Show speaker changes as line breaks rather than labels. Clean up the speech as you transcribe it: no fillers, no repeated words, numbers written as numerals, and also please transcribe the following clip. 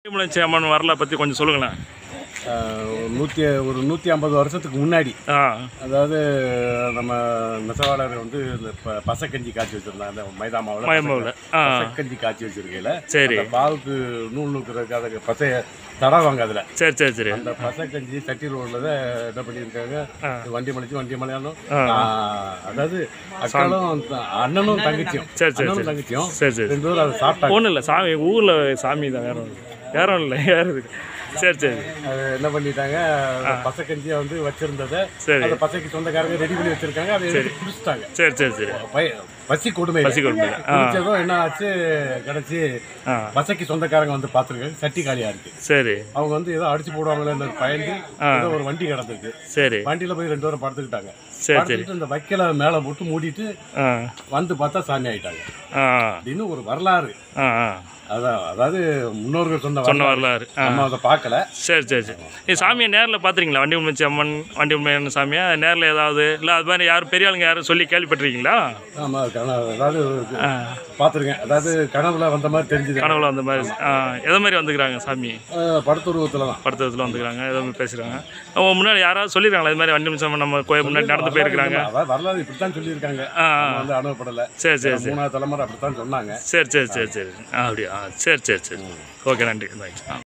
வண்டிமலைச்சி அம்மன் வரலாறு பற்றி கொஞ்சம் சொல்லுங்களேன்.
ஒரு 150 வருஷத்துக்கு முன்னாடி, அதாவது நம்ம நெசவாளர் வந்து இந்த பசக்கஞ்சி காய்ச்சி வச்சுருந்தாங்க. அந்த மைதா மாவில் பசக்கஞ்சி காய்ச்சி வச்சுருக்கையில்
சரி
பாவுக்கு நூல் நூற்றுறதுக்கு அதை பசைய தடவாங்க. அதில்
சரி
அந்த பசக்கஞ்சி சட்டியில் உள்ளதை என்ன பண்ணியிருக்காங்க, வண்டி மலையாலும், அதாவது அக்காலும் அண்ணனும் தங்கச்சியும்
சரி
2 பேரும் அதை சாப்பிட்டாங்க.
ஒன்றும் இல்லை, சாமி ஊரில் சாமி தான், வேற ஒன்றும் இல்லை, வேறு இருக்கு. சரி
அது என்ன பண்ணிட்டாங்க, பசக்கஞ்சியை வந்து வச்சிருந்ததை அந்த பசைக்கு சொந்தக்காரங்க ரெடி பண்ணி வச்சிருக்காங்க. அதை குடிச்சிட்டாங்க.
சரி
பசி கொடுமை குடிச்சதும் என்ன ஆச்சு, கிடைச்சி பசைக்கு சொந்தக்காரங்க வந்து பார்த்துருக்காங்க, சட்டி காலியா இருக்கு.
சரி
அவங்க வந்து ஏதோ அடிச்சு போடுவாங்களே பயந்து ஏதோ ஒரு வண்டி கிடந்துருக்கு.
சரி
வண்டியில போய் 2 பேரும் படுத்துக்கிட்டாங்க.
சரி
இந்த வைக்கல மேல போட்டு மூடிட்டு வந்து பார்த்தா சாமி ஆயிட்டாங்க அப்படின்னு ஒரு வரலாறு. அதாவது முன்னோர்கள் சொன்ன வரலாறு. நம்ம அதை பார்க்கல.
சரி சாமியை நேரில் பார்த்துருக்கீங்களா? வண்டிமலைச்சி அம்மன், வண்டிமலையான சாமியா நேரில் ஏதாவது இல்லை அது மாதிரி யாரும் பெரிய ஆளுங்க யாரும் சொல்லி கேள்விப்பட்டிருக்கீங்களா?
ஆமாம், அதாவது பார்த்துருக்கேன். அதாவது கனவுல வந்த மாதிரி தெரிஞ்சுது.
கனவுல வந்த மாதிரி எதை மாதிரி வந்துக்கிறாங்க சாமி? படுத்துருவத்தில் வந்துக்கிறாங்க. எதை மாதிரி பேசுகிறாங்க? அவங்க முன்னாடி யாராவது சொல்லியிருக்காங்களா இது மாதிரி வண்டிமலைச்சி அம்மன் நம்ம கோயில் முன்னாடி நடந்து போயிருக்கிறாங்க?
வரலாறு இப்படித்தான் சொல்லியிருக்காங்க. வந்து அனுபவப்படலை.
சரி
3ஆவது தலைமுறை அப்படித்தான் சொன்னாங்க.
சரி அப்படியா? சரி ஓகே, நன்றி.